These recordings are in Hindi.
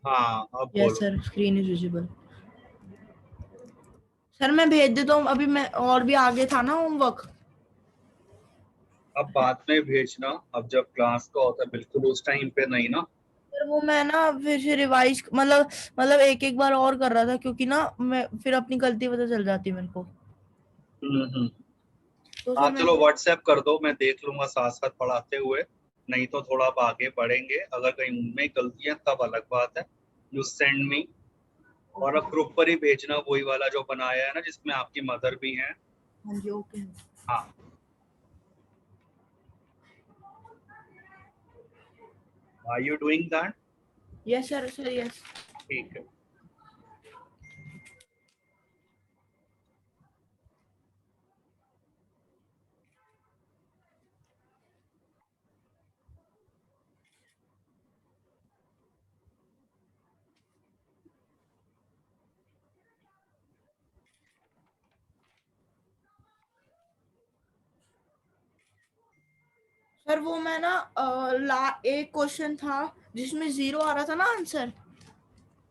हाँ अब यस बोलो। Sir, screen is visible. Sir मैं भेज देता हूँ अभी, मैं और भी आगे था ना होमवर्क। अब बाद में भेजना, अब जब क्लास का होता है बिल्कुल उस टाइम पे नहीं ना। सर वो मैं ना फिर से रिवाइज मतलब एक एक बार और कर रहा था, क्योंकि ना मैं फिर अपनी गलती पता चल जाती मेरे को। हम्म। तो हाँ सर मैं, चलो व्हाट्सएप कर दो, मैं देख लूंगा साथ साथ पढ़ाते हुए। नहीं तो थोड़ा आप आगे पढ़ेंगे, अगर कहीं उनमें गलतियां तब अलग बात है। You send me. और ओके अब ग्रुप पर ही भेजना वही वाला जो बनाया है ना, जिसमें आपकी मदर भी है। हाँ जी ओके। हाँ। Are you doing that? Yes sir, sir yes. ठीक है। सर वो मैं ना एक क्वेश्चन था जिसमें 0 आ रहा था ना आंसर।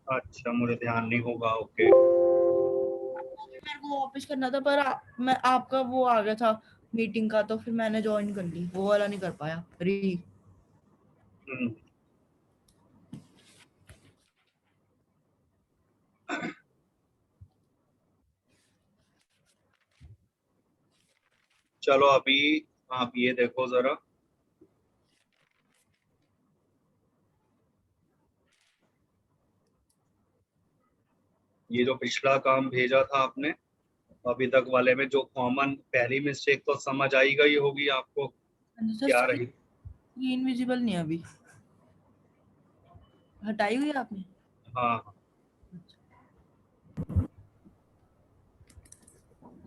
अच्छा मुझे ध्यान नहीं होगा, ओके। मेरे को वापस करना था, पर मैं आपका वो आ गया था मीटिंग का, तो फिर मैंने ज्वाइन कर ली, वो वाला नहीं कर पाया री। हम्म। चलो अभी आप ये देखो जरा। ये जो पिछला काम भेजा था आपने अभी तक वाले में, जो कॉमन पहली मिस्टेक तो समझ आई गई होगी आपको सर क्या रही। स्क्रीन विजिबल नहीं है अभी, हटाई हुई है आपने? हाँ हाँ,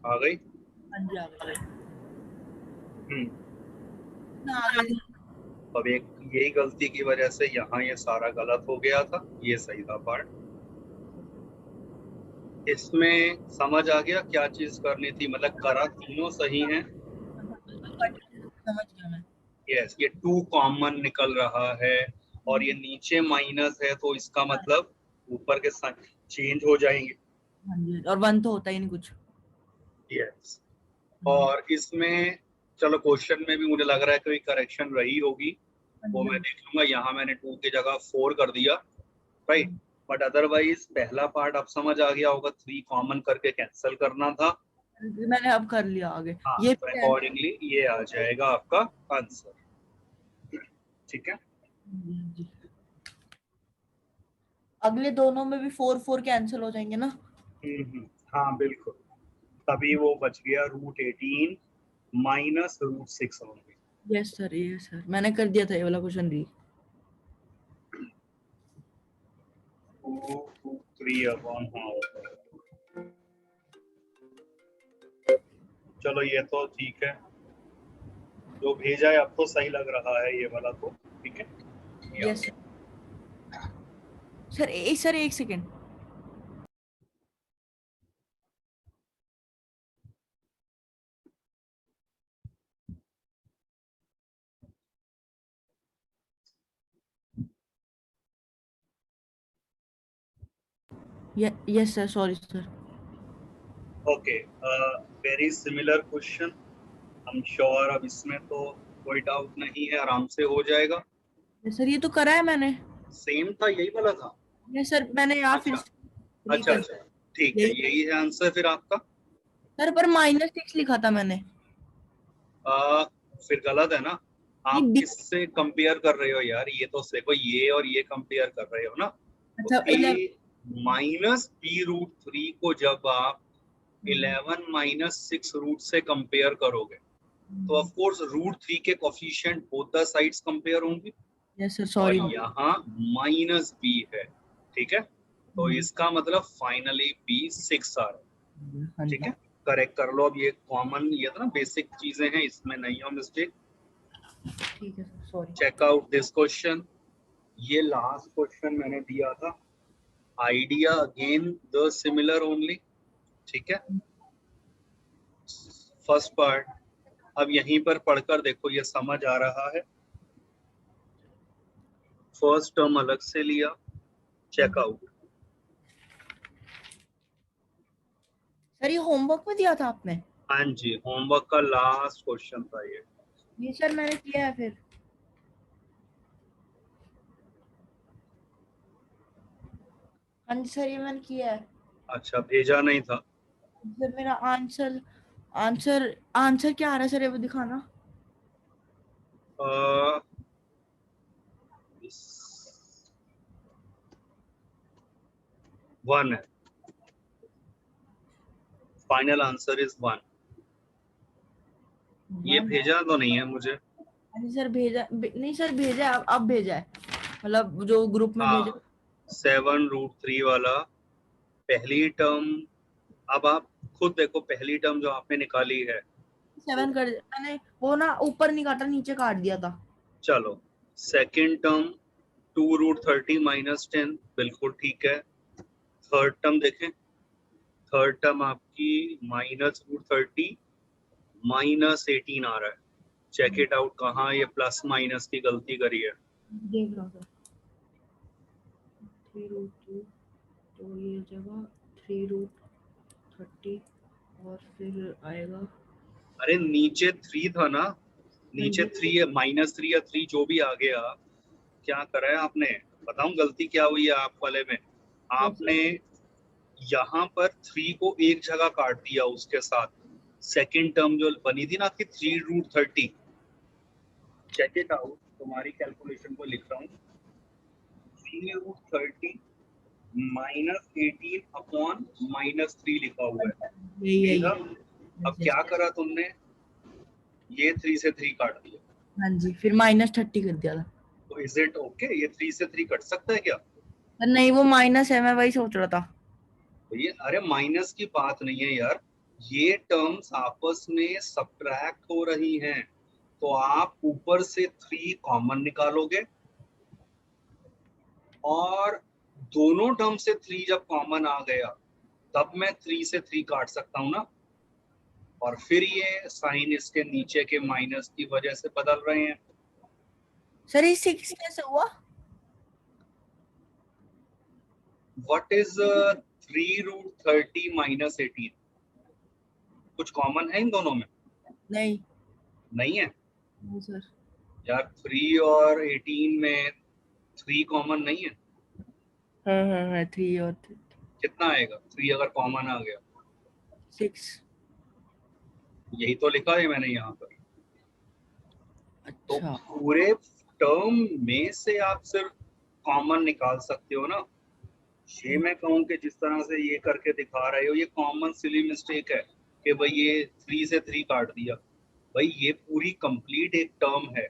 आ गई। हाँ जी आ गई। हम्म। ना आ गई थी। अब एक यही गलती की वजह से यहाँ ये सारा गलत हो गया था, ये सही था पार्ट। इसमें समझ आ गया क्या चीज करनी थी, मतलब करा तीनों सही है। समझ गया मैं। यस, ये टू कॉमन निकल रहा है और ये नीचे माइनस है, तो इसका मतलब ऊपर के साथ चेंज हो जाएंगे। हाँ जी, और 1 तो होता ही नहीं कुछ। यस। और इसमें चलो क्वेश्चन में भी मुझे लग रहा है कोई करेक्शन रही होगी, हाँ वो जी मैं हाँ देख लूंगा। यहाँ मैंने 2 की जगह 4 कर दिया, राइट। बट अदरवाइज पहला पार्ट अब समझ आ गया होगा, 3 कॉमन करके कैंसिल करना था। जी, मैंने अब कर लिया आगे। हाँ ये तो भी है। अकॉर्डिंगली ये आ जाएगा आपका आंसर। ठीक है। जी, जी। अगले दोनों में भी 4 4 कैंसिल हो जाएंगे ना? हाँ बिल्कुल। तभी वो बच गया √18 माइनस √6 होंगे। यस सर, यस सर, मैंने कर दिया था ये वाला क्वेश्चन भी। 2 2 3 अपॉन, हाँ। चलो ये तो ठीक है, जो भेजा है अब तो सही लग रहा है ये वाला तो। ठीक है। या यस सर, सर एक second. Yes sir, sorry sir. Okay, very similar question. I am sure अब इसमें तो कोई डाउट नहीं है, आराम से हो जाएगा। यस सर, ये तो करा है मैंने। सेम था, यही वाला था। यस सर, मैंने यहाँ फिर अच्छा री अच्छा कर अच्छा, ठीक है, यही। यही है आंसर फिर आपका। सर पर -6 लिखा था मैंने। आ, फिर गलत है ना। ये आप बी। किससे कंपेयर कर रहे हो यार, ये तो देखो ये और ये कंपेयर कर रहे हो ना। तो अच्छा ए 11। माइनस b√3 को जब आप 11 माइनस 6 रूट से कंपेयर करोगे, तो ऑफ कोर्स √3 के coefficient both the sides compare होंगे। यस सर, और सॉरी। यहाँ माइनस b है, ठीक है। तो इसका मतलब फाइनली b6 आ रहा है। हाँ ठीक जी। है, करेक्ट कर लो। अब ये कॉमन, ये था ना बेसिक चीजें हैं, इसमें नहीं हो मिस्टेक। ठीक है sir, sorry. Check out this question. ये लास्ट क्वेश्चन मैंने दिया था, idea again the similar only. ठीक है, फर्स्ट पार्ट। अब यहीं पर पढ़कर देखो, ये समझ आ रहा है। फर्स्ट टर्म अलग से लिया, चेकआउट। सर ये होमवर्क में दिया था आपने? हाँ जी, होमवर्क का लास्ट क्वेश्चन था ये सर मैंने किया है फिर। हाँ जी सर, ये मैंने किया है। अच्छा, भेजा नहीं था। सर मेरा आंसर आंसर आंसर क्या आ रहा है सर, ये वो दिखाना। वन है, फाइनल आंसर इज वन। ये भेजा तो नहीं है मुझे। हाँ जी सर भेजा, नहीं सर भेजा है, अब भेजा है, मतलब जो ग्रुप में भेजा। हाँ, 7√3 वाला पहली टर्म। अब आप खुद देखो, पहली टर्म जो आपने निकाली है 7 कर मैंने, वो ना ऊपर नहीं काटा, नीचे काट दिया था। चलो, सेकंड टर्म 2√30 -10, बिल्कुल ठीक है। थर्ड टर्म देखें, थर्ड टर्म आपकी -√30 -18 आ रहा है। चेक इट आउट, कहाँ ये प्लस माइनस की गलती करी है। देख रहा था 3√2, तो ये जगह 3√30 और फिर आएगा। अरे नीचे 3 था ना, नीचे 3 है, -3 या 3 जो भी आ गया। क्या करा है आपने, बताऊं गलती क्या हुई है आप वाले में। आपने यहाँ पर 3 को एक जगह काट दिया उसके साथ। सेकंड टर्म जो बनी थी ना आपकी 3√30, चेक इट आउट, तुम्हारी कैलकुलेशन को लिख रहा हूँ। 3√30 -18 अपॉन -3 लिखा हुआ है, यही ठीक है। है। अब क्या करा तुमने, ये 3 से 3 काट दिया, हाँ जी, फिर -30 कर दिया था। तो इज इट ओके? ये 3 से 3 कट सकता है क्या? पर नहीं, वो माइनस है, मैं वही सोच रहा था। तो ये, अरे माइनस की बात नहीं है यार, ये टर्म्स आपस में सब्ट्रैक्ट हो रही हैं, तो आप ऊपर से 3 कॉमन निकालोगे और दोनों टर्म से 3 जब कॉमन आ गया तब मैं 3 से 3 काट सकता हूं ना, और फिर ये साइन इसके नीचे के माइनस की वजह से बदल रहे हैं। सर ये 6 कैसे हुआ? What is 3√30 -18? कुछ कॉमन है इन दोनों में? नहीं। नहीं है नहीं सर। यार, 3 और 18 में 3 कॉमन नहीं है। हाँ 3 और कितना आएगा 3 अगर कॉमन आ गया? 6। यही तो लिखा है मैंने यहाँ पर। तो अच्छा। पूरे टर्म में से आप सिर्फ कॉमन निकाल सकते हो ना। ये मैं कहूँ कि जिस तरह से ये करके दिखा रहे हो, ये कॉमन सिली मिस्टेक है कि भाई ये 3 से 3 काट दिया। भाई ये पूरी कंप्लीट एक टर्म है,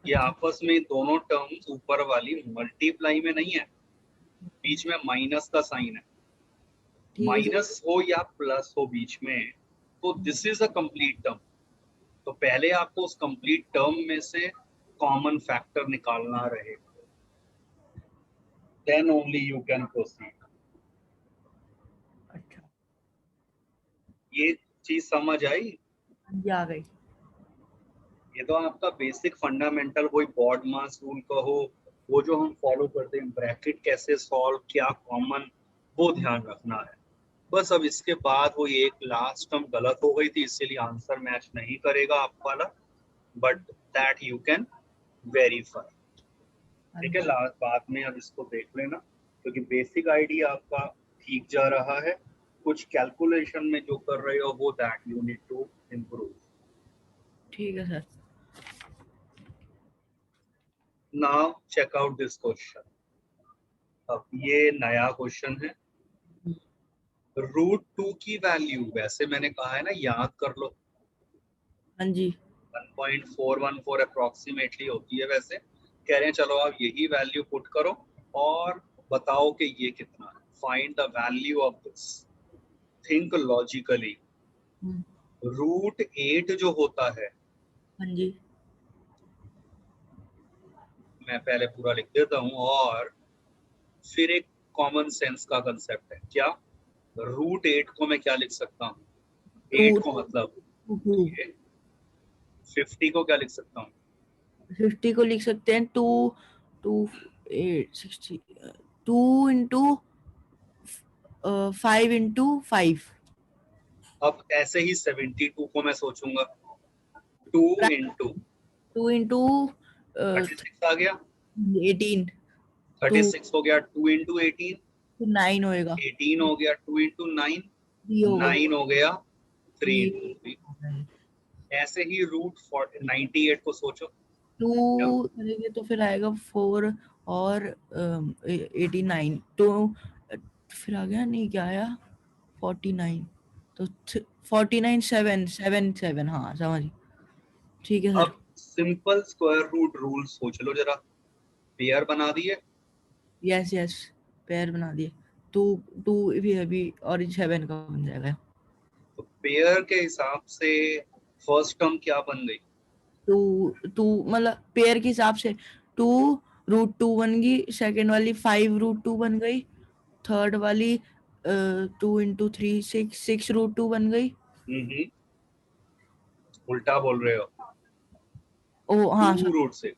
ये अच्छा आपस में दोनों टर्म्स ऊपर वाली मल्टीप्लाई में नहीं है, बीच में माइनस का साइन है। ठीक है सर। माइनस हो या प्लस हो बीच में, तो this is a complete term. तो पहले आपको उस कंप्लीट टर्म में से कॉमन फैक्टर निकालना रहेगा, then only you can proceed. अच्छा, ये चीज समझ आई? ये आ गई। ये तो आपका बेसिक फंडामेंटल, वही बॉड मास रूल कहो, वो जो हम फॉलो करते हैं, ब्रैकेट कैसे सॉल्व, क्या कॉमन, वो ध्यान रखना है बस। अब इसके बाद वो एक लास्ट टर्म गलत हो गई थी, इसीलिए आंसर मैच नहीं करेगा आप वाला, but that you can verify. हाँ ठीक है, जी। लास्ट बाद में अब इसको देख लेना, क्योंकि बेसिक आइडिया आपका ठीक जा रहा है। कुछ कैलकुलेशन में जो कर रहे हो वो that you need to improve. ठीक है sir. Now check out this question. अब ये नया क्वेश्चन है। √2 की वैल्यू, वैसे मैंने कहा है ना याद कर लो, हाँ जी। 1.414 अप्रोक्सीमेटली होती है वैसे। कह रहे हैं चलो आप यही वैल्यू पुट करो और बताओ कि ये कितना है। Find the value of this, think logically. √8 जो होता है, हाँ जी। मैं पहले पूरा लिख देता हूँ, और फिर एक कॉमन सेंस का कंसेप्ट है क्या। √8 को मैं क्या लिख सकता हूँ, 8 को मतलब 2 ये, 50 को क्या लिख सकता हूँ, 50 को लिख सकते हैं 2 2 8 60 2 into 5 into 5 अब ऐसे ही 72 को मैं सोचूंगा 2 into 2 into 36 आ गया, 18 2 36 हो गया, 2 into 18 9 होएगा, 18 हो गया, 2 into 9 3 होगा, 9 हो गया, 3 3 into 3। ऐसे ही रूट 98 को सोचो, 2 करेंगे तो फिर आएगा 4 और 89 तो फिर आ गया, नहीं क्या आया 49 तो 49 7 7 7 हाँ समझ, ठीक है सर। अब सिंपल स्क्वायर रूट रूल सोच लो जरा, पेयर बना दिए, यस यस पेयर बना दिए, 2 2 भी अभी और 7 का बन जाएगा, तो पेयर के हिसाब से फर्स्ट टर्म क्या बन गई, 2 मतलब पेयर के हिसाब से 2 रूट 2 बन गई, सेकंड वाली 5 रूट 2 बन गई, थर्ड वाली 2 into 3 6 रूट 2 बन गई। उल्टा बोल रहे हो, ओ हाँ 2 रूट 6,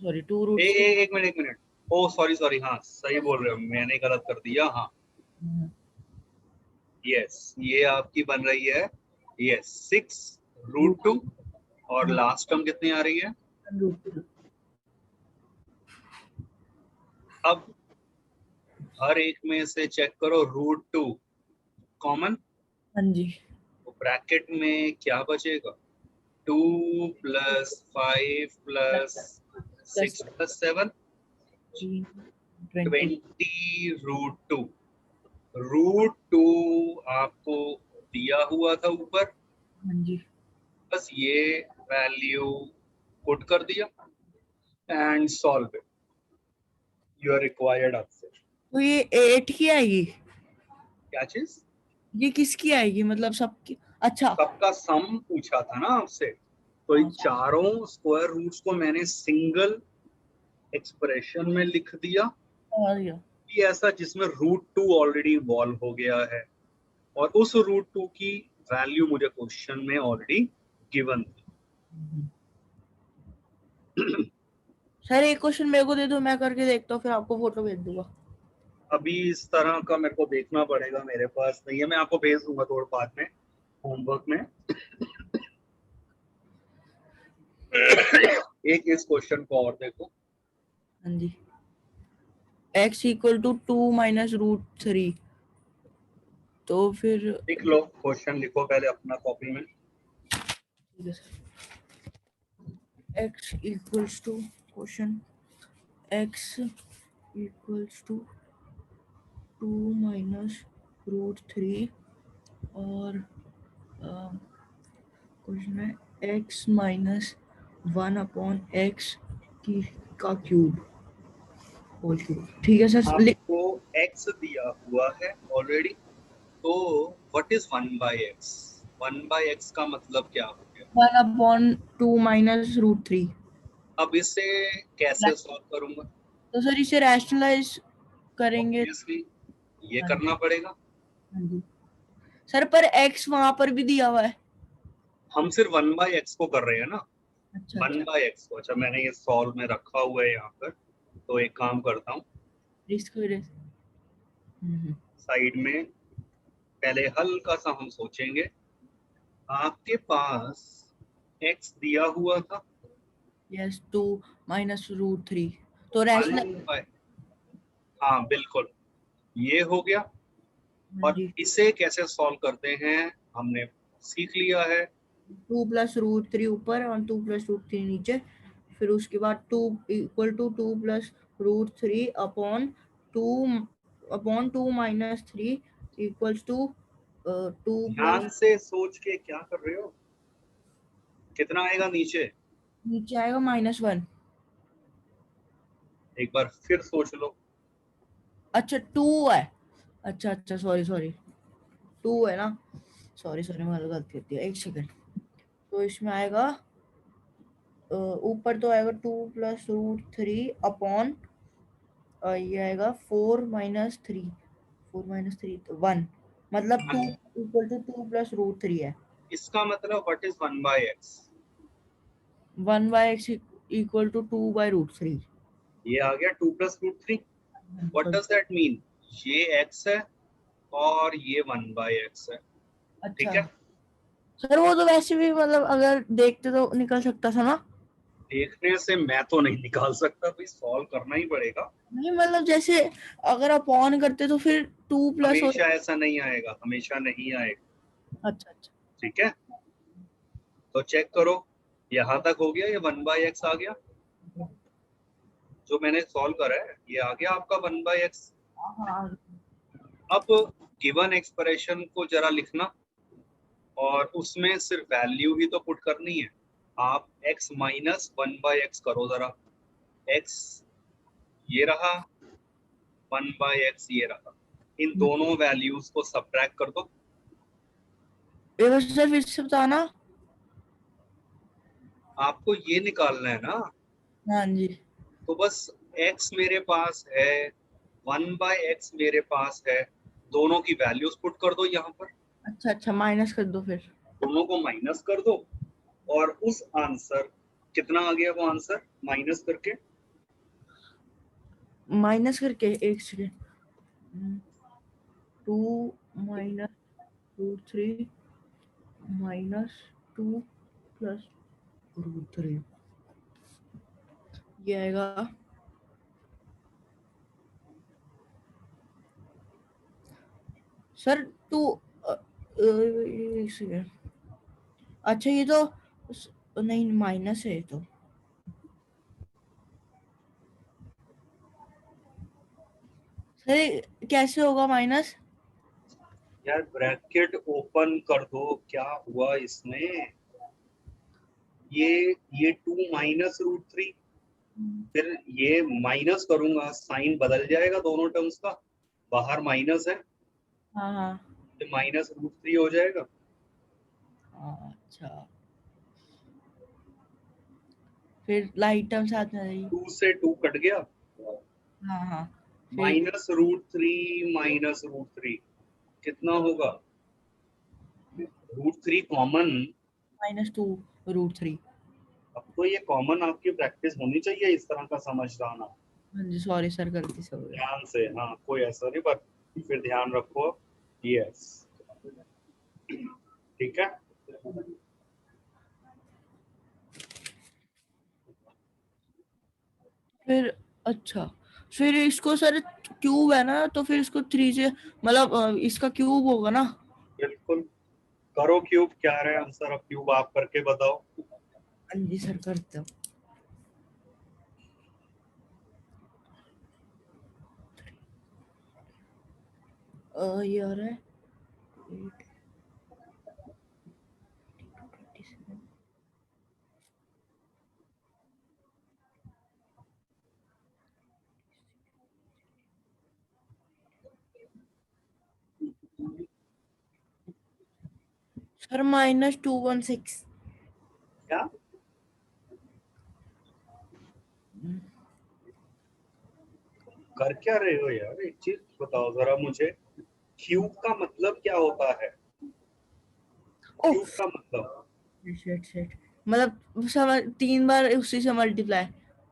सॉरी 2 रूट एक मिनट एक मिनट, ओ सॉरी सॉरी, हाँ सही बोल रहे हो, मैंने गलत कर दिया, हाँ यस, ये आपकी बन रही है, यस 6 रूट 2 और लास्ट टर्म कितनी आ रही है, अब हर एक में से चेक करो रूट 2 कॉमन, हाँ जी तो ब्रैकेट में क्या बचेगा, 2 plus 5 plus 6 plus 7 20 20 root 2, root 2 आपको दिया हुआ था ऊपर, हाँ जी बस ये वैल्यू पुट कर दिया and solve it, your required answer. तो ये 8 की आएगी, क्या चीज, ये किसकी आएगी मतलब सबकी, अच्छा सबका सम पूछा था ना आपसे, तो इन चारों स्क्वायर रूट्स को मैंने सिंगल एक्सप्रेशन में लिख दिया आ गया, कि ऐसा जिसमें रूट 2 ऑलरेडी इन्वॉल्व हो गया है और उस रूट 2 की वैल्यू मुझे क्वेश्चन में ऑलरेडी गिवन थी। सर एक क्वेश्चन मेरे को दे दो, मैं करके देखता हूँ फिर आपको फोटो भेज दूंगा। अभी इस तरह का मेरे को देखना पड़ेगा, मेरे पास नहीं है, मैं आपको भेज दूंगा थोड़ा बाद में होमवर्क में। एक इस क्वेश्चन को और देखो, हाँ जी x equal to 2 minus root 3, तो फिर लिख लो क्वेश्चन, लिखो पहले अपना कॉपी में, ठीक है sir, x equals to question x equals to 2 minus root 3 और क्वेश्चन है x माइनस 1 अपॉन x की का क्यूब होल क्यूब, ठीक है सर। आपको x दिया हुआ है ऑलरेडी, तो what is 1 by x, 1 by x का मतलब क्या हो गया, 1 अपॉन 2 माइनस रूट 3, अब इसे कैसे सॉल्व करूंगा, तो सर इसे रैशनलाइज करेंगे। ऑब्वियसली ये हाँ करना पड़ेगा, जी सर, पर x वहां पर भी दिया हुआ है। हम सिर्फ 1 बाय x को कर रहे हैं ना, अच्छा 1 बाय x को, अच्छा मैंने ये सॉल्व में रखा हुआ है यहाँ पर, तो एक काम करता हूँ, रिस्क साइड में पहले हल्का सा हम सोचेंगे, आपके पास x दिया हुआ था, यस 2 माइनस रूट 3, तो रैशनल, 1 बाय, हाँ बिल्कुल ये हो गया, और जी इसे कैसे सॉल्व करते हैं हमने सीख लिया है, 2 प्लस रूट 3 ऊपर और 2 प्लस रूट 3 नीचे, फिर उसके बाद 2 equal to 2 plus root 3 upon 2 minus 3 equals to 2 ध्यान प्लस, से सोच के क्या कर रहे हो, कितना आएगा नीचे, नीचे आएगा -1। एक बार फिर सोच लो, अच्छा 2 है, अच्छा अच्छा सॉरी सॉरी 2 है ना, सॉरी सॉरी मैंने गलती कर दिया, एक सेकंड, तो इसमें आएगा ऊपर तो आएगा 2 प्लस रूट 3 अपॉन ये आएगा 4 माइनस 3 तो 1, मतलब 2 इक्वल टू 2 प्लस रूट 3 है, इसका मतलब what is 1 by x, 1 by x equal to 2 by root 3, ये आ गया 2 plus root 3, what does that mean? ये x है और ये 1/x है, ठीक अच्छा है। सर, वो तो वैसे भी मतलब अगर देखते तो निकल सकता था ना। देखने से मैं तो नहीं निकाल सकता भाई, सॉल्व करना ही पड़ेगा। नहीं मतलब जैसे अगर आप ऑन करते तो फिर 2 प्लस हो। हमेशा ऐसा नहीं आएगा, हमेशा नहीं आएगा, अच्छा अच्छा। ठीक है। तो चेक करो, यहाँ तक हो गया, ये 1/x आ गया, जो मैंने सॉल्व करा है ये आ गया आपका 1/x। हाँ अब गिवन एक्सप्रेशन को जरा लिखना, और उसमें सिर्फ वैल्यू ही तो पुट करनी है। आप x माइनस 1/x करो जरा, x ये रहा, 1/x ये रहा, इन दोनों वैल्यूज को सब्ट्रैक्ट कर दो। एक बार सर फिर से बताना। आपको ये निकालना है ना, हाँ जी। तो बस x मेरे पास है, 1/x मेरे पास है, दोनों की वैल्यूज पुट कर दो यहाँ पर, अच्छा अच्छा, माइनस कर दो फिर। दोनों को माइनस कर दो, और उस आंसर, कितना आ गया वो आंसर माइनस करके? माइनस करके एक सेकेंड। 2 - √3 -2 + √3 ये आएगा। सर टू एक सेकेंड। अच्छा ये तो नहीं, माइनस है ये तो। सर ये कैसे होगा माइनस? यार ब्रैकेट ओपन कर दो, क्या हुआ इसमें? ये 2 - √3, फिर ये माइनस करूंगा, साइन बदल जाएगा दोनों टर्म्स का, बाहर माइनस है, हाँ हाँ तो -√3 हो जाएगा। हाँ। अच्छा फिर लाइट टर्म साथ में आ जाएगी। 2 से 2 कट गया, हाँ हाँ फिर -√3 कितना होगा? √3 कॉमन। -2 √3। अब तो ये कॉमन आपकी प्रैक्टिस होनी चाहिए, इस तरह का समझ रहा। हाँ जी सॉरी सर, गलती से हो गया। ध्यान से, हाँ कोई ऐसा नहीं, पर फिर ध्यान रखो। यस, ठीक है। फिर अच्छा, फिर इसको सर क्यूब है ना, तो फिर इसको 3 से मतलब इसका क्यूब होगा ना। बिल्कुल, करो क्यूब, क्या रहा है आंसर, अब क्यूब आप करके बताओ। हाँ जी सर करते हो। ये आ रहा है 8 सर -216। क्या कर क्या रहे हो यार, एक चीज बताओ जरा मुझे, क्यूब का मतलब क्या होता है? ओह क्यूब का मतलब शिट मतलब समझ 3 बार उसी से मल्टीप्लाई।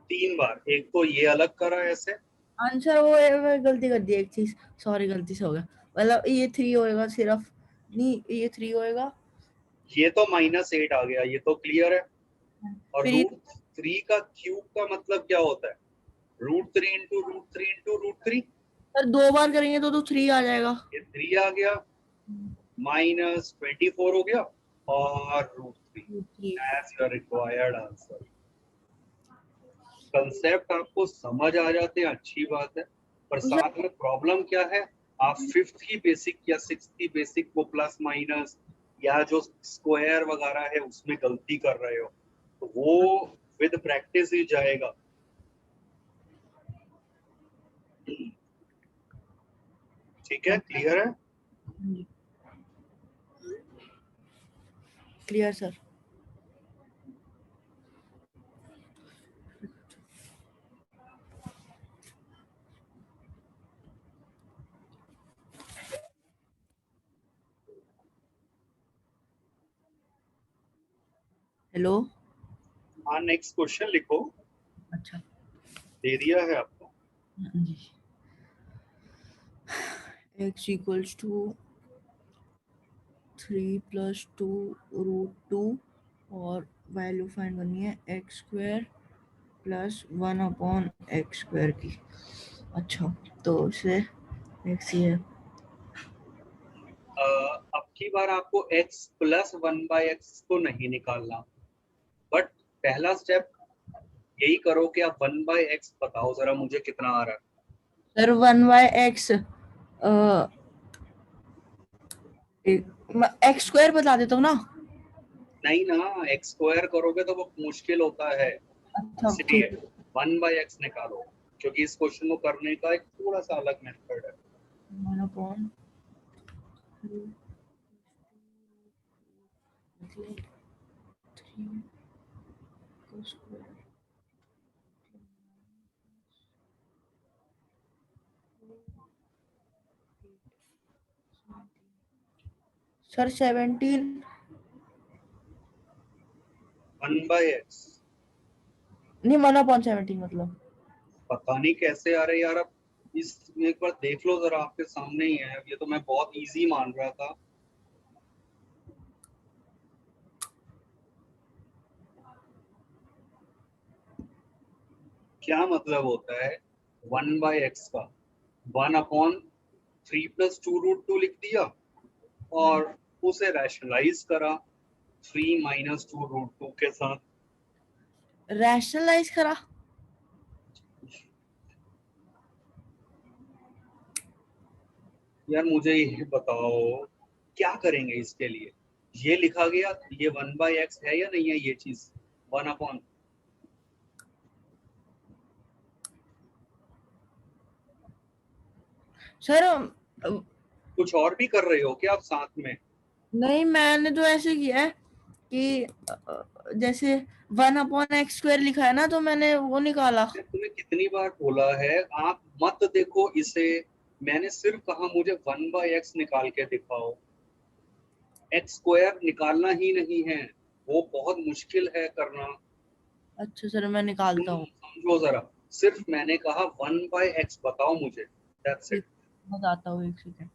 3 बार, एक तो ये अलग करा ऐसे, आंसर वो मैं गलती कर दी एक चीज, सॉरी गलती से हो गया। मतलब ये 3 होएगा सिर्फ, नहीं ये 3 होएगा। ये तो -8 आ गया, ये तो क्लियर है। और फिर ये √3 का क्यूब का मतलब क्या होता है? √3 इंटू √3 इंटू √3, सर 2 बार करेंगे तो 3 आ जाएगा। ये 3 आ गया, -24 हो गया, और √3, 3 that's your required answer. Concept आपको समझ आ जाते हैं, अच्छी बात है, पर सर। साथ में प्रॉब्लम क्या है, आप 5th की बेसिक या 6th की बेसिक को प्लस माइनस या जो स्क्वायर वगैरह है उसमें गलती कर रहे हो, तो वो विद प्रैक्टिस ही जाएगा। ठीक है, क्लियर है। Clear sir. हेलो। हाँ, नेक्स्ट क्वेश्चन लिखो, अच्छा दे दिया है आपको। हाँ जी। x equals to 3 plus 2 root 2 और वैल्यू फाइंड करनी है x square plus 1 upon x square की। अच्छा, तो उसे एक्स ही है। अब की बार आपको x प्लस 1/x को नहीं निकालना, बट पहला स्टेप यही करो कि आप 1/x बताओ जरा मुझे कितना आ रहा है। सर 1/x एक्स स्क्वायर बता देता हूँ ना। नहीं ना, x स्क्वायर करोगे तो वो मुश्किल होता है, अच्छा इसलिए ठीक है। 1/x निकालो, क्योंकि इस क्वेश्चन को करने का एक थोड़ा सा अलग मेथड है। 1 अपॉन 3 मतलब 3 का स्क्वायर। सर 17। 1/x नहीं 1/17 मतलब। पता नहीं कैसे आ रहे यार, अब इस एक बार देख लो जरा, आपके सामने ही है, ये तो मैं बहुत इजी मान रहा था। क्या मतलब होता है 1/x का? 1/3 प्लस 2 रूट 2 लिख दिया और उसे रैशनलाइज करा 3 - 2 रूट 2 के साथ। रैशनलाइज करा। यार मुझे ये बताओ क्या करेंगे इसके लिए? ये लिखा गया, ये 1/x है या नहीं है ये चीज? 1 अपॉन, सर कुछ और भी कर रहे हो क्या आप साथ में? नहीं, मैंने तो ऐसे किया है कि जैसे 1/x स्क्वायर लिखा है ना, तो मैंने वो निकाला। मैंने तुम्हें कितनी बार बोला है आप मत देखो इसे, मैंने सिर्फ कहा मुझे 1/x निकाल के दिखाओ। एक्स स्क्वायर निकालना ही नहीं है, वो बहुत मुश्किल है करना। अच्छा सर, मैं तुम निकालता हूँ। समझो जरा, सिर्फ मैंने कहा 1/x बताओ मुझे, दैट्स इट। ठीक, बताता हूँ, एक सेकेंड।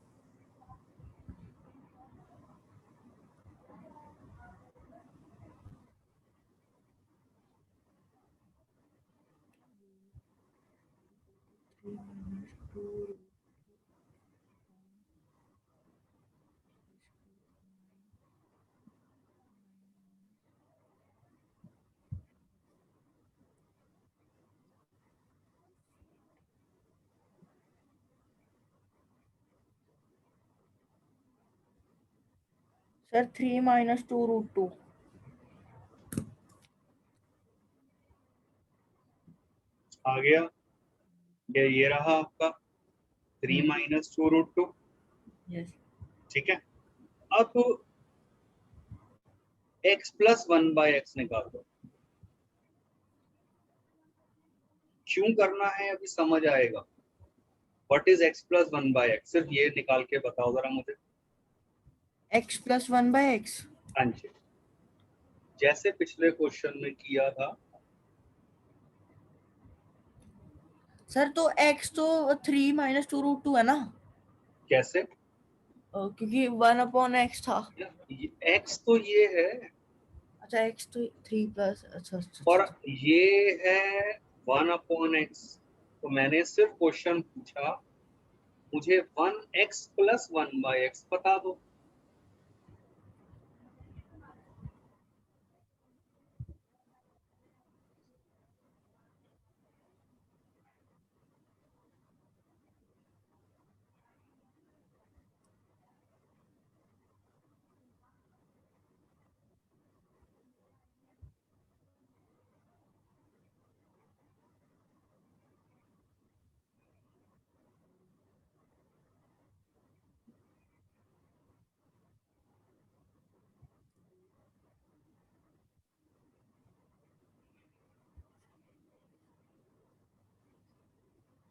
Sir 3 - 2 root 2। आ गया, ये रहा आपका 3 - 2 रूट 2। यस। ठीक है, अब x प्लस 1/x निकाल दो। क्यों करना है अभी समझ आएगा। What is x plus 1/x, सिर्फ ये निकाल के बताओ जरा मुझे। x plus 1/x। हाँ जी, जैसे पिछले क्वेश्चन में किया था। सर तो x तो 3 - 2 रूट 2 है ना। कैसे? क्योंकि 1/x था। x तो ये है अच्छा, x तो 3 प्लस, अच्छा अच्छा और अच्छा। ये है 1/x। तो मैंने सिर्फ क्वेश्चन पूछा मुझे 1x प्लस 1/x बता दो।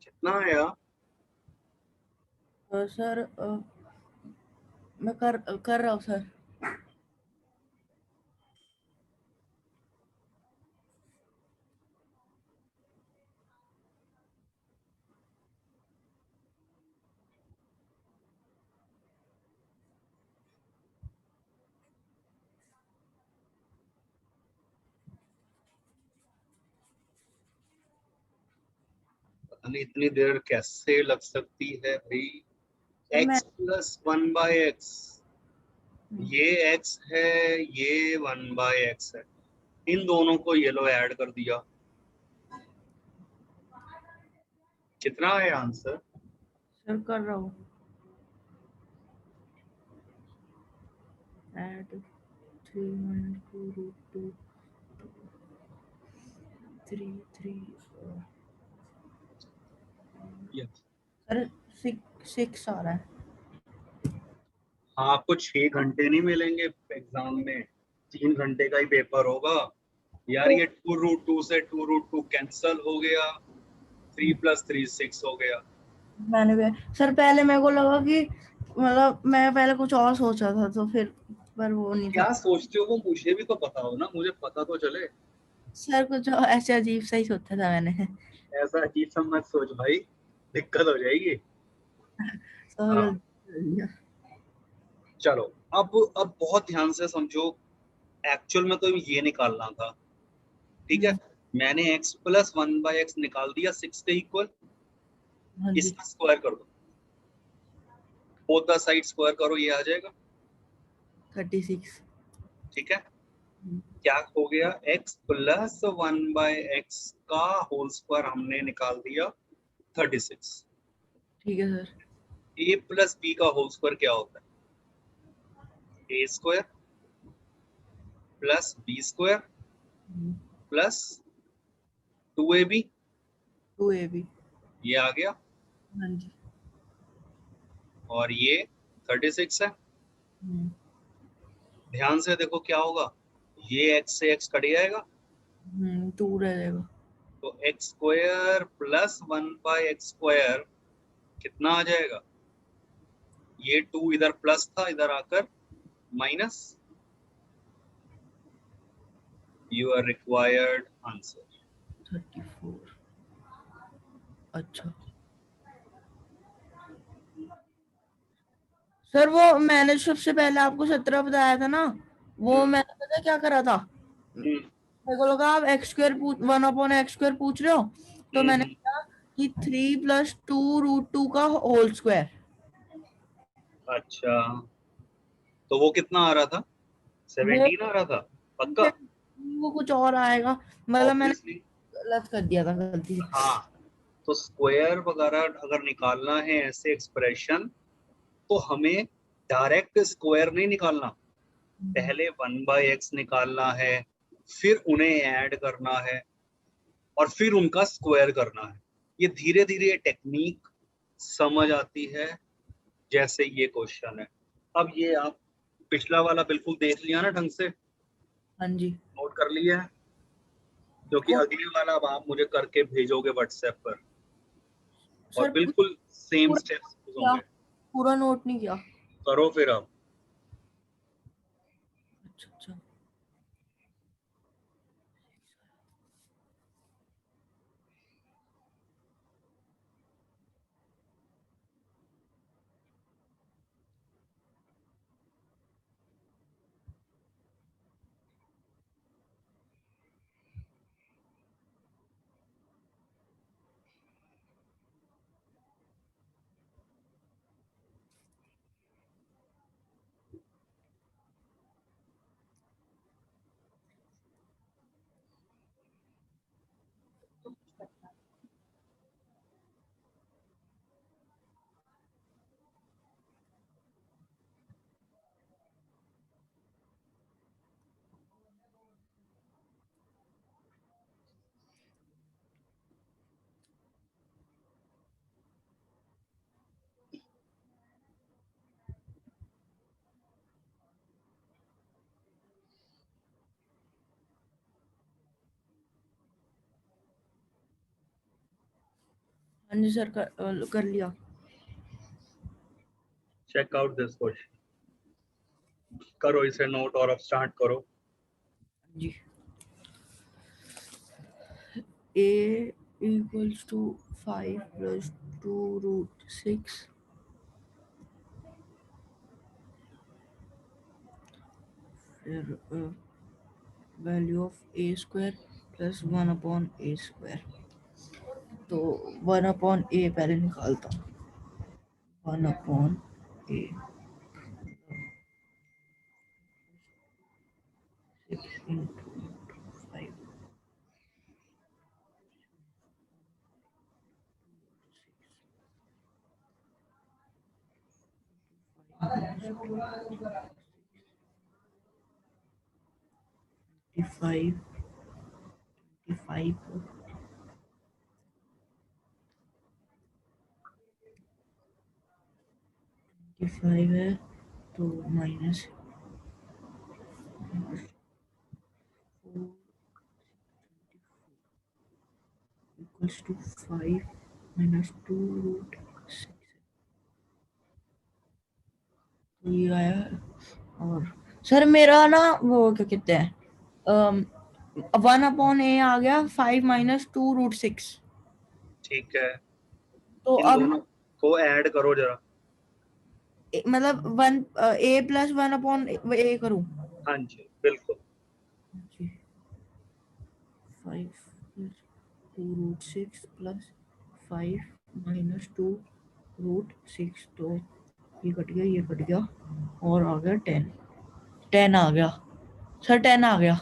कितना आया? सर मैं कर रहा हूँ सर। अरे इतनी देर कैसे लग सकती है भाई? सर मैं x प्लस 1/x, ये x है, ये 1/x है, इन दोनों को ये लो ऐड कर दिया, कितना है आंसर? सर कर रहा हूँ ऐड 3 3 3 Yes. सर 6 आ रहा है। हाँ, आपको 6 घंटे नहीं मिलेंगे एग्जाम में, 3 घंटे का ही पेपर होगा यार। ये 2√2 से 2√2 कैंसल हो गया, 3+3 6 हो गया। मैंने भी सर पहले मेरे को लगा कि मतलब मैं पहले कुछ और सोचा था तो फिर पर वो नहीं था। क्या सोचते हो वो मुझे भी तो पता हो ना, मुझे पता तो चले। सर कुछ और ऐसे अजीब सा ही सोचा था मैंने। ऐसा अजीब सा मत सोच भाई, दिक्कत हो जाएगी। तो हाँ, गलती कर दिया। चलो, अब बहुत ध्यान से समझो। एक्चुअल में तो ये निकालना था, ठीक है। हम्म, मैंने x प्लस 1/x निकाल दिया 6 के इक्वल, हाँ जी इसका स्क्वायर कर दो, बोथ द साइड स्क्वायर करो, ये आ जाएगा, 36। ठीक है। क्या हो गया, x प्लस 1/x का होल स्क्वायर हमने निकाल दिया 36। ठीक है सर। a प्लस बी का होल स्क्वायर क्या होता है? a square plus B square plus 2ab, 2ab। ये आ गया, हाँ जी। और ये 36 है। हम्म, ध्यान से देखो क्या होगा, ये x से x कट जाएगा, 2 रह जाएगा। तो x square plus 1/x square कितना आ जाएगा? ये 2 इधर प्लस था, इधर आकर माइनस। Your required answer. 34। अच्छा सर वो मैंने सबसे पहले आपको 17 बताया था ना, वो मैंने पता है क्या करा था। मेरे को लगा आप एक्स स्क्वायर 1/x स्क्वायर पूछ रहे हो, तो मैंने कहा कि 3+2√2 का होल स्क्वायर। अच्छा, तो वो कितना आ रहा था? वो 17 आ रहा था पक्का? वो कुछ और आएगा, मतलब मैंने ऑब्वियसली। गलत कर दिया था गलती से। हाँ, तो स्क्वायर वगैरह अगर निकालना है ऐसे एक्सप्रेशन, तो हमें डायरेक्ट स्क्वायर नहीं निकालना, पहले 1/x निकालना है, फिर उन्हें ऐड करना है, और फिर उनका स्क्वायर करना है। ये धीरे धीरे टेक्निक समझ आती है, जैसे ये क्वेश्चन है। अब ये आप पिछला वाला बिल्कुल देख लिया ना ढंग से, हाँ जी नोट कर लिया है, क्योंकि को अगली वाला अब आप मुझे करके भेजोगे व्हाट्सएप पर, और सर बिल्कुल सेम पूरा स्टेप्स क्या, होंगे। पूरा नोट नहीं किया। करो फिर अब। अच्छा अच्छा। हाँ जी सर कर लिया। चेक आउट दिस क्वेश्चन, करो इसे नोट और अब स्टार्ट करो। जी a equals to 5 plus 2√6 फिर value of a square plus 1/a square. तो 1/a पहले निकालता हूँ। 1/a 6 into 5 25 25 25 है तो minus 4 equals to 5 minus 2 root 6 तो ये आया। और सर मेरा ना वो क्या कहते हैं 1/a आ गया 5 माइनस 2 रूट 6। ठीक है, तो इन अब दोनों को ऐड करो जरा। मतलब 1 a प्लस 1/a करूँ। हाँ जी बिल्कुल। 5 plus 2 root 6 plus 5 minus 2 root 6 तो ये कट गया ये कट गया और आ गया 10। 10 आ गया सर 10 आ गया।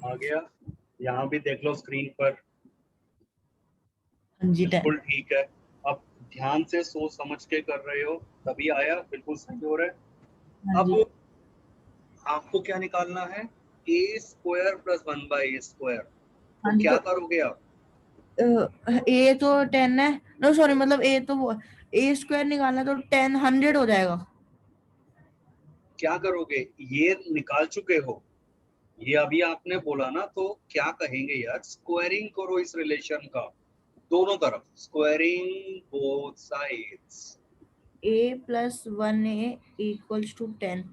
आ गया, यहाँ भी देख लो स्क्रीन पर। हाँ जी 10। बिल्कुल ठीक है। अब ध्यान से सोच समझ के कर रहे हो तभी आया, बिल्कुल सही हो रहा है। हाँ अब जी आपको क्या निकालना है, ए स्क्वायर प्लस 1/a²। तो हाँ जी। क्या तो करोगे आप? ए तो 10 है। नो सॉरी मतलब ए तो वो ए स्क्वायर निकालना है तो 10 100 हो जाएगा। क्या करोगे, ये निकाल चुके हो, ये अभी आपने बोला ना, तो क्या कहेंगे यार, स्क्वायरिंग करो इस रिलेशन का, दोनों तरफ squaring both sides. A plus 1a equals to 10।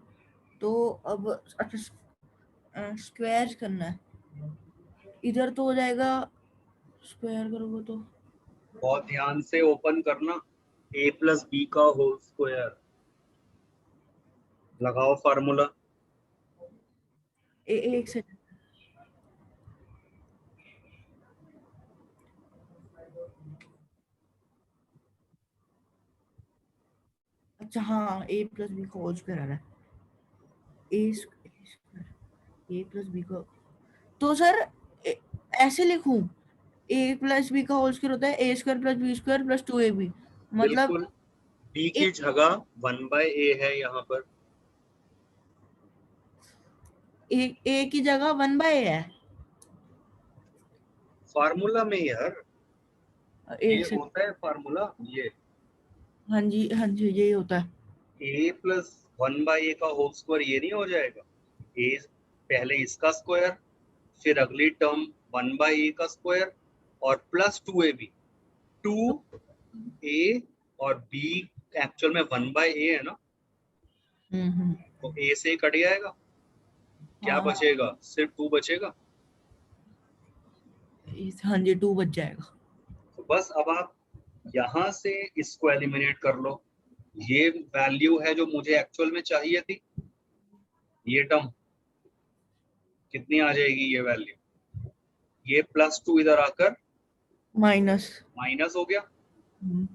तो अब अच्छा स्क्वायर करना है इधर तो हो जाएगा स्क्वायर करोगे तो बहुत ध्यान से ओपन करना, ए प्लस बी का होल स्क्वायर, लगाओ फार्मूला। एक सेकंड। अच्छा हाँ ए प्लस बी का होल स्क्वायर आ रहा है ए प्लस बी का। तो सर ऐसे लिखूं ए प्लस बी का होल स्क्वायर होता है A square plus B square plus 2ab मतलब बिल्कुल, बी ए की जगह 1/a है यहाँ पर, ए की जगह 1/a है। फार्मूला में यार, ये एक से होता है फार्मूला ये। हाँ जी यही होता है। ए प्लस 1/a का होल स्क्वायर ये नहीं हो जाएगा, ए पहले इसका स्क्वायर, फिर अगली टर्म 1/a का स्क्वायर और प्लस 2ab। टू तो ए और बी एक्चुअल में 1/a है ना, हम्म। तो ए से ही कट जाएगा, क्या हाँ बचेगा, सिर्फ 2 बचेगा। हाँ जी 2 बच जाएगा। तो बस अब आप यहाँ से इसको एलिमिनेट कर लो, ये वैल्यू है जो मुझे एक्चुअल में चाहिए थी, ये टर्म कितनी आ जाएगी ये वैल्यू, ये +2 इधर आकर माइनस माइनस हो गया, तो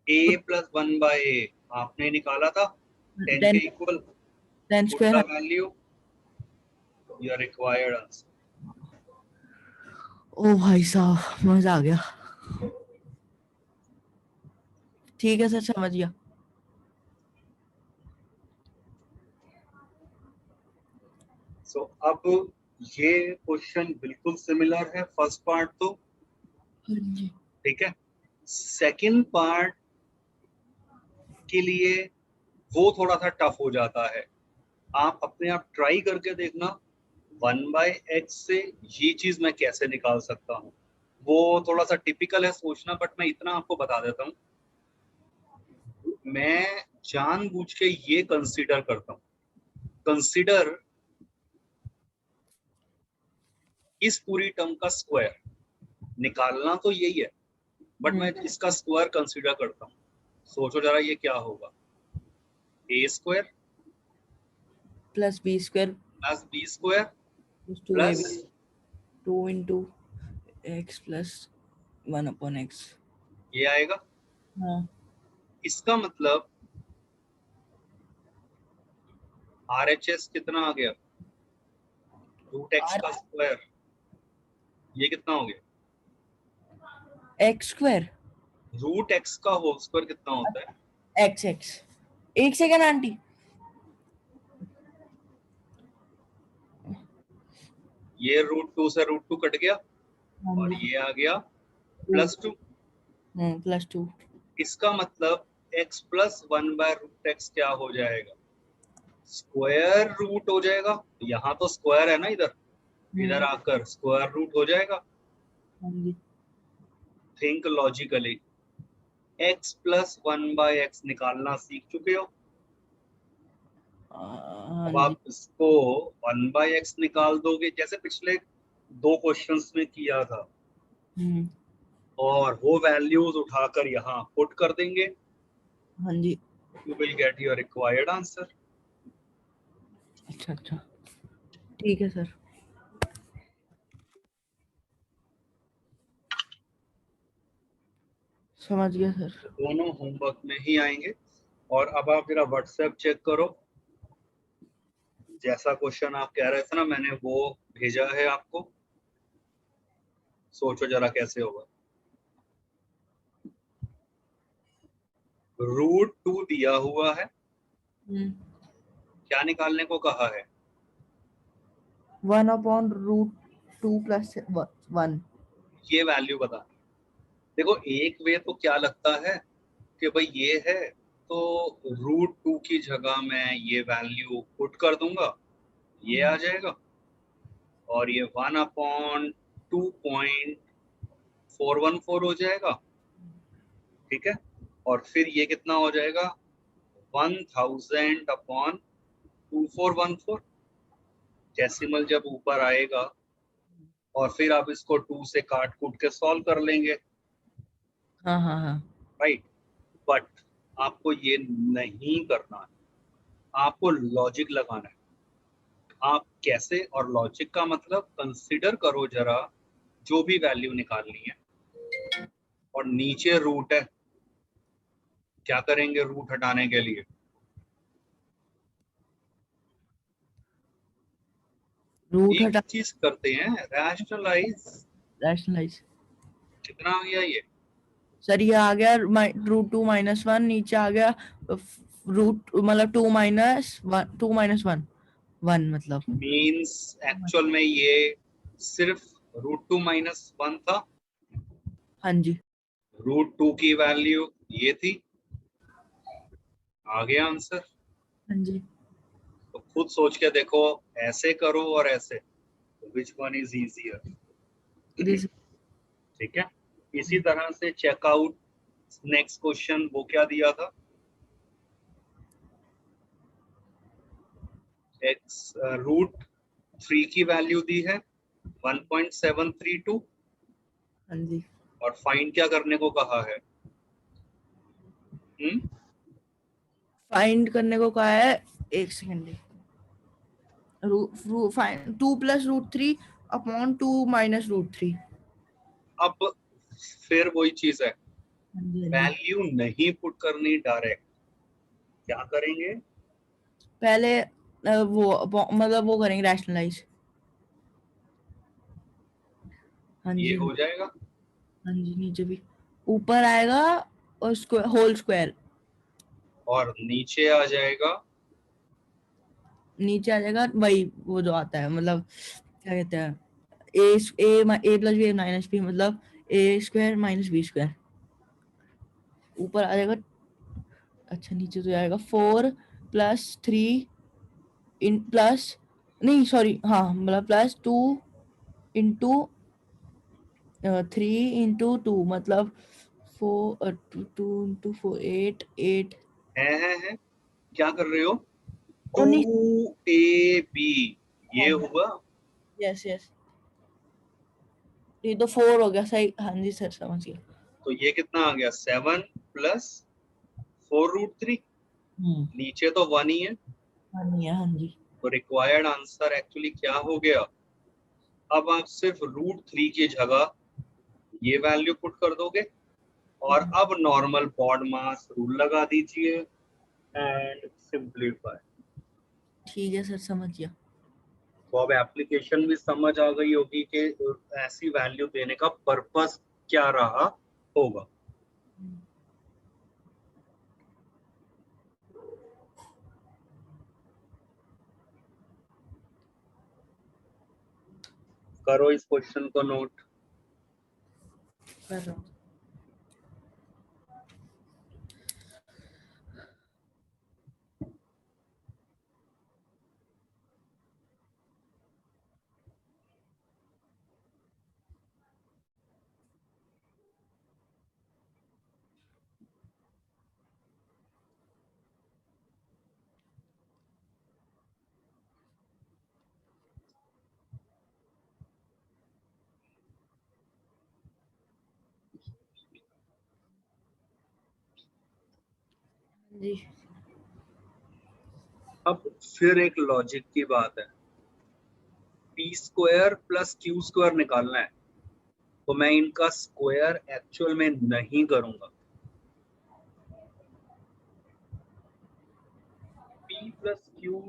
a प्लस 1/a आपने निकाला था 10 के 10 equal, 10 put the square. Value, your required answer. ओ भाई साहब मजा आ गया। ठीक है सर समझ गया। सो अब ये क्वेश्चन बिल्कुल सिमिलर है फर्स्ट पार्ट तो, हाँ जी ठीक है। सेकंड पार्ट के लिए वो थोड़ा सा टफ हो जाता है, आप अपने आप ट्राई करके देखना 1/x से ये चीज मैं कैसे निकाल सकता हूँ। वो थोड़ा सा टिपिकल है सोचना, बट मैं इतना आपको बता देता हूँ, मैं जानबूझ के ये कंसीडर करता हूँ, कंसीडर इस पूरी टर्म का स्क्वायर, निकालना तो यही है, बट मैं इसका स्क्वायर कंसीडर करता हूँ। सोचो जरा ये क्या होगा, A square plus B square plus B square two A plus 2 into x plus 1 upon x। ये आएगा। हाँ इसका मतलब RHS कितना आ गया, रूट एक्स r का स्क्वायर। ये कितना हो गया, x स्क्वायर रूट एक्स का होल स्क्वायर कितना होता है। x x। एक सेकंड आंटी। ये √2 से √2 कट गया हाँ और जी ये आ गया +2। +2। इसका मतलब x प्लस 1/√x क्या हो जाएगा, स्क्वायर रूट हो जाएगा। यहाँ तो स्क्वायर है ना, इधर आकर स्क्वायर रूट हो जाएगा। हाँ जी think logically, x plus 1/x निकालना सीख चुके हो। हाँ अब जी। आप इसको 1/x निकाल दोगे, जैसे पिछले 2 क्वेश्चंस में किया था, और वो वैल्यूज उठाकर यहाँ पुट कर देंगे, हाँ जी। You will get your required answer. अच्छा अच्छा ठीक है सर। समझ गया सर। दोनों होमवर्क में ही आएंगे। और अब आप जरा व्हाट्सएप चेक करो, जैसा क्वेश्चन आप कह रहे थे ना, मैंने वो भेजा है आपको। सोचो जरा कैसे होगा। √2 दिया हुआ है, क्या निकालने को कहा है, 1/√2 + 1। ये वैल्यू बता। देखो एक वे तो क्या लगता है कि भाई ये है, तो √2 की जगह मैं ये वैल्यू पुट कर दूंगा, ये आ जाएगा, और ये 1/2.414 हो जाएगा। ठीक है, और फिर ये कितना हो जाएगा, 1000/2414। डेसिमल जब ऊपर आएगा, और फिर आप इसको 2 से काट कूट के सॉल्व कर लेंगे, हाँ हाँ हाँ राइट। बट आपको ये नहीं करना है, आपको लॉजिक लगाना है। आप कैसे, और लॉजिक का मतलब कंसिडर करो जरा, जो भी वैल्यू निकालनी है, और नीचे रूट है, क्या करेंगे रूट हटाने के लिए, रूट एक हटा चीज करते हैं, रैशनलाइज। रैशनलाइज। कितना आ गया ये, सर ये आ गया √2 - 1, नीचे आ गया रूट मतलब 2 - 1 2 - 1 1 मतलब। मींस एक्चुअल में ये सिर्फ √2 - 1 था। हाँ जी √2 की वैल्यू ये थी, आ गया आंसर। हाँ जी। तो खुद सोच के देखो, ऐसे करो और ऐसे, which one is easier. This ठीक है, इसी तरह से चेकआउट नेक्स्ट क्वेश्चन वो क्या दिया था, x √3 की वैल्यू दी है 1.732, हाँ जी। और फाइंड क्या करने को कहा है। फाइंड करने को कहा है, एक सेकंड। 2 + √3 अपॉन 2 - √3। अब फिर वही चीज है, हाँ जी हाँ जी। वैल्यू नहीं पुट करनी डायरेक्ट, क्या करेंगे, पहले वो मतलब वो करेंगे रैशनलाइज। हाँ ये जी हो जाएगा, हाँ जी। नीचे भी ऊपर आएगा और स्क्वायर होल स्क्वायर, और नीचे आ जाएगा, नीचे आ जाएगा वही वो जो आता है मतलब क्या कहते हैं, a + b - b मतलब a² - b²। ऊपर आ जाएगा। अच्छा नीचे तो आएगा 4 + 3 इन प्लस नहीं सॉरी हाँ मतलब +2 इंटू 3 इंटू 2 मतलब 2 इंटू 4 8 8। है क्या कर रहे हो, ओ नहीं 2ab, ये हाँ हुआ। यस यस ये तो 4 हो गया सही। हाँ जी सर समझ गया। तो ये कितना आ गया, 7 + 4√3। नीचे तो 1 ही है, हाँ जी हाँ जी। तो रिक्वायर्ड आंसर एक्चुअली क्या हो गया, अब आप सिर्फ √3 की जगह ये वैल्यू पुट कर दोगे और अब नॉर्मल बॉड मास रूल लगा दीजिए एंड सिंप्लीफाई। ठीक है सर, समझ गया। तो अब एप्लीकेशन भी समझ आ गई होगी कि ऐसी वैल्यू देने का पर्पस क्या रहा होगा। करो इस क्वेश्चन को नोट। कर रहा हूँ। जी। अब फिर एक लॉजिक की बात है, p² + q² निकालना है, तो मैं इनका स्क्वायर एक्चुअल में नहीं करूंगा। p + q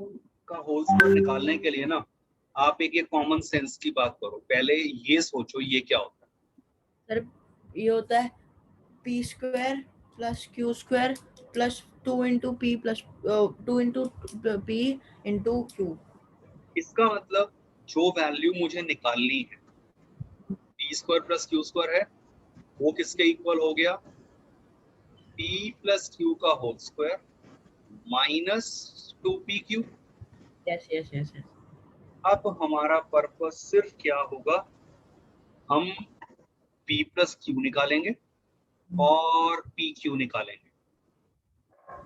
का होल स्क्वायर निकालने के लिए ना आप एक कॉमन सेंस की बात करो, पहले ये सोचो ये क्या होता है। सर ये होता है p² + q² + 2 × p + 2 × p × q। इसका मतलब जो वैल्यू मुझे निकालनी है p² + q² है, वो किसके इक्वल हो गया, p + q का whole square -2pq। Yes yes yes yes. अब हमारा पर्पस सिर्फ क्या होगा, हम p + q निकालेंगे और pq निकालेंगे।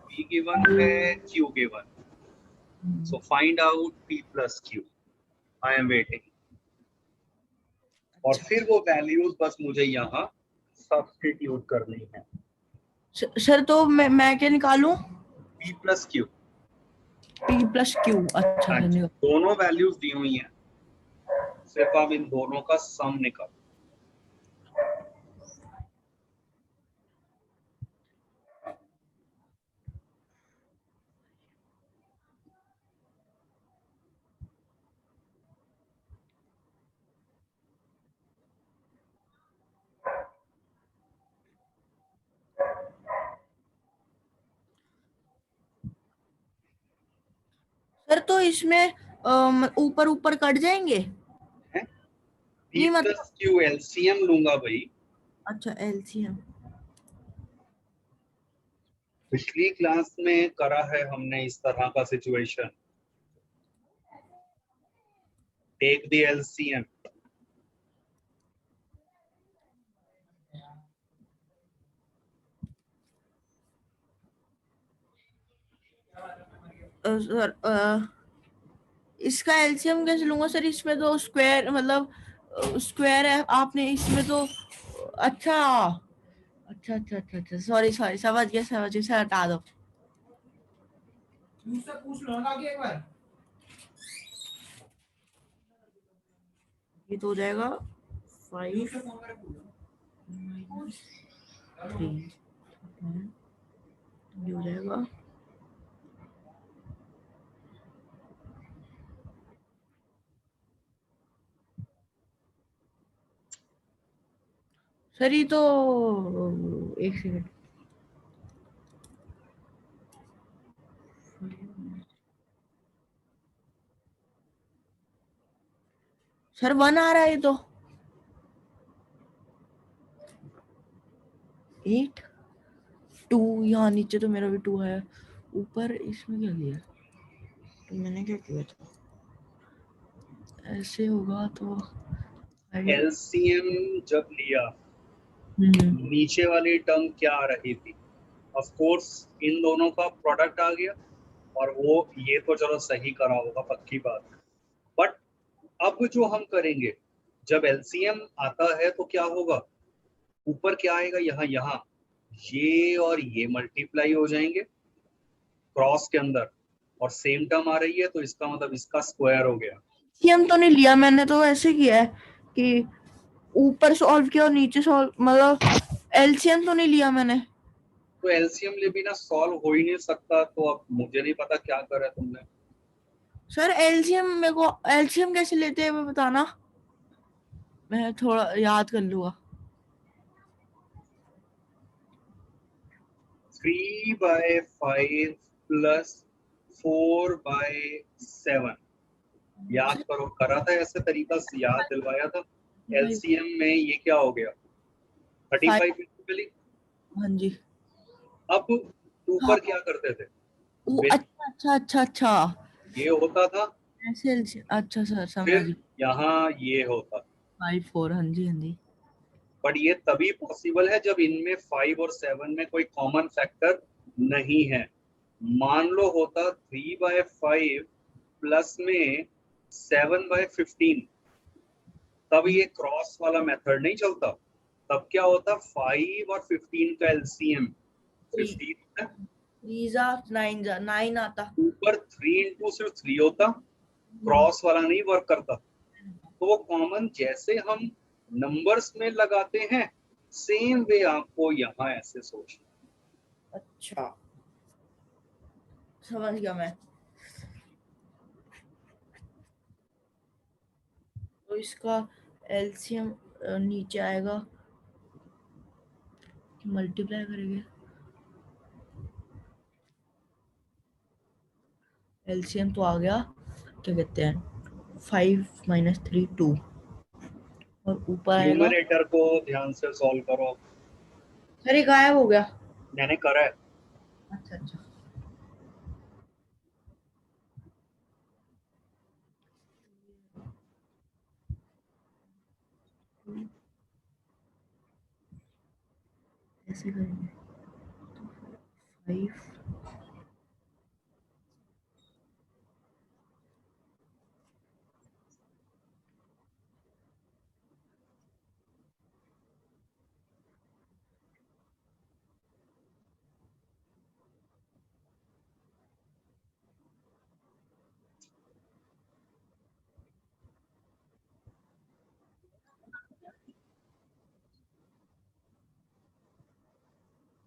p गिवन है, q given, so find out p + q। I am waiting. और फिर वो वैल्यूज बस मुझे यहाँ सब्स्टिट्यूट करनी है। सर तो मैं क्या निकालूं? p + q। p + q। अच्छा हाँ सर जी, निकाल। दोनों वैल्यूज दी हुई हैं, सिर्फ आप इन दोनों का सम निकालो। सर तो इसमें ऊपर ऊपर कट जाएंगे? p नहीं + मतलब, q एलसीएम लूंगा भाई। अच्छा एलसीएम। पिछली क्लास में करा है हमने इस तरह का situation, take the LCM. Sir इसका एलसीएम कैसे लूंगा सर? इसमें तो स्क्वायर मतलब स्क्वायर है, आपने इसमें तो अच्छा अच्छा अच्छा अच्छा अच्छा, सॉरी सॉरी, समझ गया समझ गया सर, हटा दो। मुझसे पूछ लो ना आगे एक बार। ये तो हो जाएगा 5 मुझसे फोन करके पूछ लो। - 3, ये हो जाएगा सर, ये तो एक सेकंड, सर 1 आ रहा है, ये तो 8 2, यहाँ नीचे तो मेरा भी 2 है, ऊपर इसमें क्या किया, तो मैंने क्या किया था, ऐसे होगा तो एलसीएम जब लिया, नीचे वाली टर्म क्या आ रही थी, ऑफ कोर्स इन दोनों का प्रोडक्ट आ गया, और वो ये तो चलो सही करा होगा, पक्की बात है। बट अब जो हम करेंगे, जब एलसीएम आता है तो क्या होगा, ऊपर क्या आएगा, यहाँ यहाँ ये और ये मल्टीप्लाई हो जाएंगे क्रॉस के अंदर, और सेम टर्म आ रही है तो इसका मतलब इसका स्क्वायर हो गया। एलसीएम तो नहीं लिया मैंने, तो ऐसे किया है कि ऊपर सॉल्व किया और नीचे सॉल्व, मतलब एलसीएम तो नहीं लिया मैंने। तो एलसीएम ले बिना सॉल्व हो ही नहीं सकता, तो अब मुझे नहीं पता क्या करा तुमने। सर एलसीएम मेरे को, एलसीएम कैसे लेते हैं वो बताना, मैं थोड़ा याद कर लूंगा। 3/5 प्लस 4/7, याद करो, करा था ऐसे तरीका से, याद दिलवाया था। एलसीएम में ये क्या हो गया, 35 बेसिकली। हाँ जी। अब हाँ ऊपर क्या करते थे, वो, अच्छा अच्छा अच्छा अच्छा, ये होता था, ऐसे एलसीएम, अच्छा सर समझ फिर गई। यहाँ ये होता। 5 4, हाँ जी हाँ जी। बट ये तभी पॉसिबल है जब इनमें 5 और 7 में कोई कॉमन फैक्टर नहीं है। मान लो होता 3/5 प्लस में 7/15, तब ये क्रॉस वाला मेथड नहीं चलता। तब क्या होता, 5 और 15 का एलसीएम 15 है, 3 जा 9 जा 9 आता। ऊपर 3 इंटू सिर्फ 3 होता, क्रॉस वाला नहीं वर्क करता। तो वो कॉमन जैसे हम नंबर्स में लगाते हैं, सेम वे आपको यहाँ ऐसे सोचना। अच्छा समझ गया मैं। तो इसका एलसीएम नीचे आएगा, मल्टीप्लाई करेंगे, एलसीएम तो आ गया, क्या कहते हैं 5 - 3 2, और ऊपर आएगा। न्यूमरेटर को ध्यान से सॉल्व करो। अरे गायब हो गया। मैंने करा है। अच्छा अच्छा, ऐसे करेंगे 5।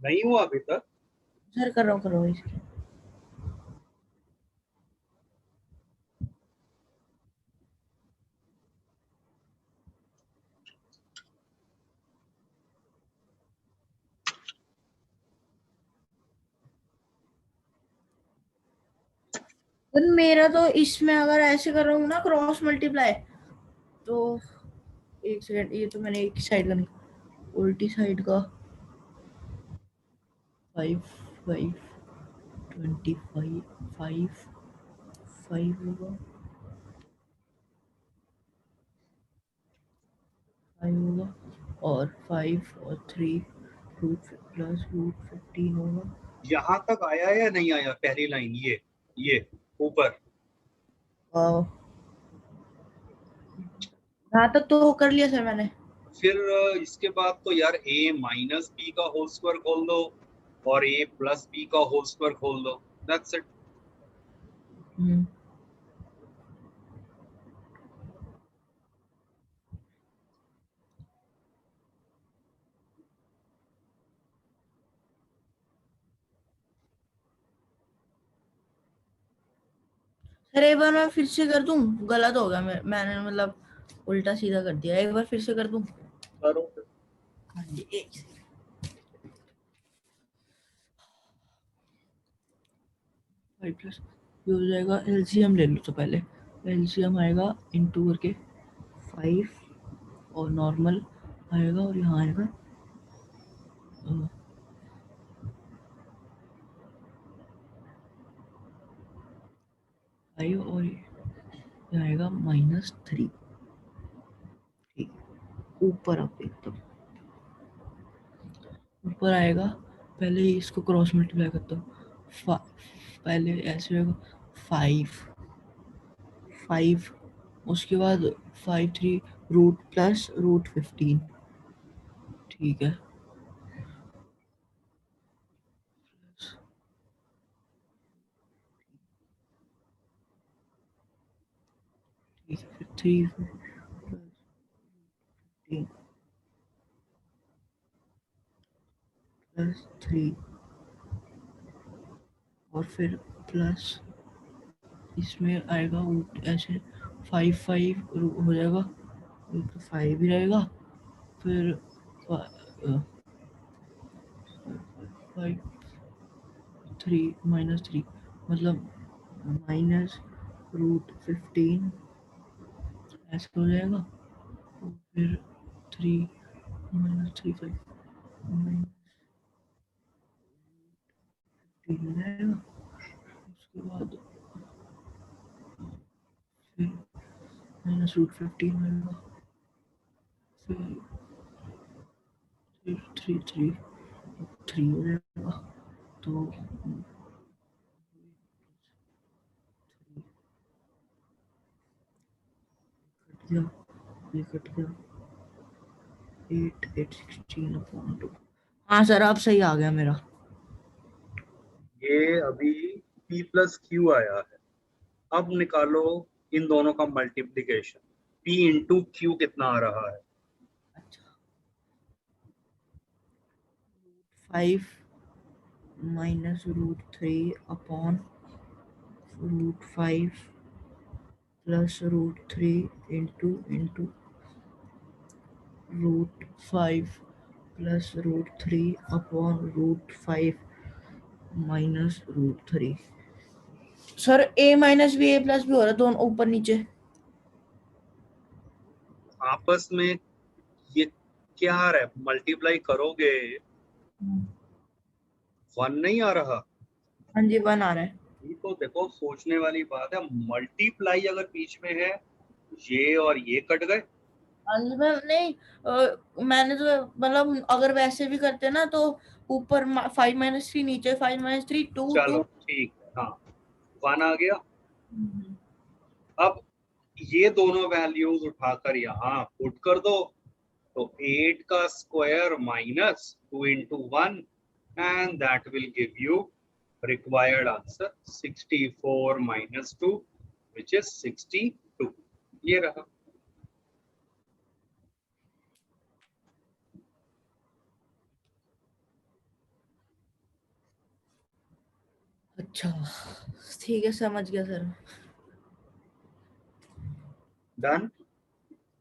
नहीं हुआ अभी तक। सर कर रहा हूँ इसकी। पर मेरा तो इसमें अगर ऐसे कर रहा हूँ ना क्रॉस मल्टीप्लाई, तो एक सेकंड, ये तो मैंने एक साइड का नहीं, उल्टी साइड का 5 5 25 5 5 होगा, 5 होगा, और 5 और 3 रूट प्लस रूट 15 होगा। यहाँ तक आया या नहीं आया, पहली लाइन ये ऊपर। वाह, यहाँ तक तो कर लिया सर मैंने। फिर इसके बाद तो यार a माइनस बी का होल स्क्वायर खोल दो और a प्लस बी का होल स्क्वायर खोल दो, दैट्स इट। सर एक बार मैं फिर से कर दूं, गलत हो गया, मैंने मतलब उल्टा सीधा कर दिया, एक बार फिर से कर दूं। करो। हाँ जी, एक 5 प्लस ये हो जाएगा, एलसीएम ले लो तो पहले, एलसीएम आएगा इनटू करके 5, और नॉर्मल आएगा, और यहाँ आएगा 5, और ये आएगा -3। ठीक, ऊपर अब एकदम ऊपर आएगा, पहले ही इसको क्रॉस मल्टीप्लाई करता हूँ, पहले ऐसे होगा 5 5, उसके बाद 5 3 रूट प्लस रूट 15, ठीक है, ठीक है। 3 प्लस 3 और फिर प्लस इसमें आएगा ऐसे 5 हो जाएगा, 5 ही रहेगा, फिर 5 3 -3 मतलब -√15 ऐसे हो जाएगा, और फिर 3 -3 5 -15 हो जाएगा। उसके बाद फिर -√15 होगा, फिर 3 हो जाएगा, तो ये कट गया 8/16/2। हाँ सर अब सही आ गया मेरा। ये अभी p प्लस क्यू आया है। अब निकालो इन दोनों का मल्टीप्लीकेशन, p इंटू क्यू कितना आ रहा है? अच्छा 5 -√3 upon √5 plus √3 into √5 plus √3 upon √5 minus √3। Sir a minus B a plus B हो रहा है, दोनों ऊपर नीचे। आपस में ये क्या आ रहा है? मल्टीप्लाई करोगे 1 नहीं आ रहा? हाँ जी 1 आ रहा है। ये तो देखो सोचने वाली बात है। मल्टीप्लाई अगर बीच में है, ये और ये कट गए। हाँ जी मैम, नहीं मैंने तो मतलब अगर वैसे भी करते ना तो ऊपर 5 -3 नीचे 5 -3 2 चलो 2। ठीक है, हाँ 1 आ गया। अब ये दोनों वैल्यूज उठाकर यहाँ पुट कर दो, तो 8 का square minus 2 into 1 and that will give you required answer 64 minus 2 which is 62। ये रहा। अच्छा ठीक है, समझ गया सर। डन।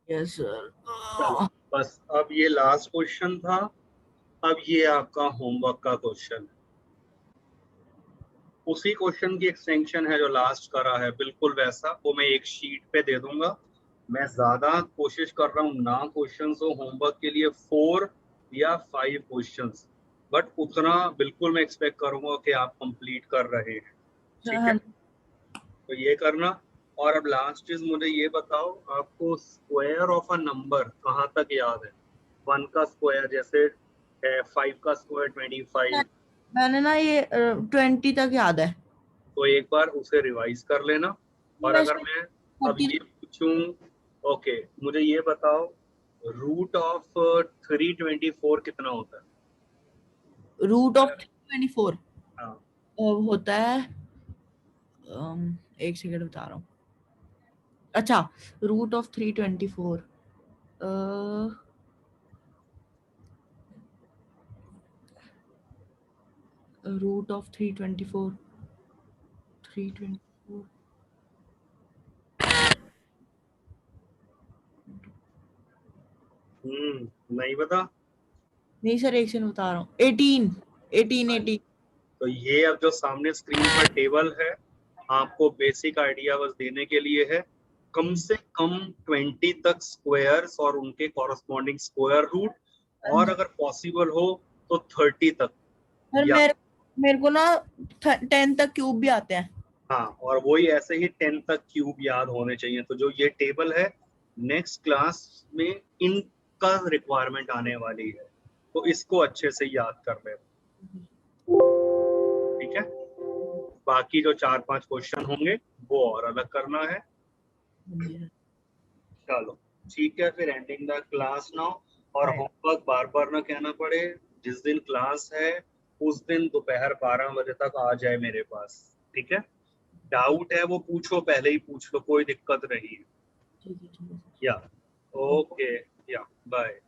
यस चलो सर। बस अब ये लास्ट क्वेश्चन था। अब ये आपका होमवर्क का क्वेश्चन है। उसी क्वेश्चन की एक्सटेंशन है जो लास्ट करा है, बिल्कुल वैसा। वो मैं एक शीट पे दे दूंगा। मैं ज्यादा कोशिश कर रहा हूँ ना क्वेश्चंस हो होमवर्क के लिए 4 या 5 क्वेश्चंस, बट उतना बिल्कुल मैं एक्सपेक्ट करूंगा कि आप कंप्लीट कर रहे हैं। ठीक है, हाँ तो ये करना। और अब लास्ट चीज मुझे ये बताओ, आपको स्क्वायर ऑफ अ नंबर कहाँ तक याद है? 1 का स्क्वायर जैसे है, 5 का स्क्वायर 25। मैंने ना ये 20 तक याद है। तो एक बार उसे रिवाइज कर लेना। और अगर वैसे मैं अब 40 ये पूछूं, ओके मुझे ये बताओ, रूट ऑफ 324 कितना होता रूट ऑफ 324 है? हाँ होता है, एक सेकंड बता रहा हूँ। अच्छा रूट ऑफ 324 रूट ऑफ 324 नहीं बता। नहीं सर एक सेकंड बता रहा हूँ। 18 तो ये अब जो सामने स्क्रीन पर टेबल है, आपको बेसिक आइडिया बस देने के लिए है। कम से कम 20 तक स्क्वायर्स और उनके कॉरस्पॉन्डिंग स्क्वायर रूट, और अगर पॉसिबल हो तो 30 तक। सर या मेरे को ना 10 तक क्यूब भी आते हैं। हाँ, और वही ऐसे ही 10 तक क्यूब याद होने चाहिए। तो जो ये टेबल है, नेक्स्ट क्लास में इनका रिक्वायरमेंट आने वाली है, तो इसको अच्छे से याद कर ले। ठीक है, बाकी जो 4-5 क्वेश्चन होंगे वो और अलग करना है। चलो ठीक है, फिर एंडिंग द क्लास नाउ। और होमवर्क बार बार ना कहना पड़े, जिस दिन क्लास है उस दिन दोपहर 12 बजे तक आ जाए मेरे पास। ठीक है, डाउट है वो पूछो, पहले ही पूछ लो, कोई दिक्कत नहीं है। ठीक है सर। या ओके या बाय।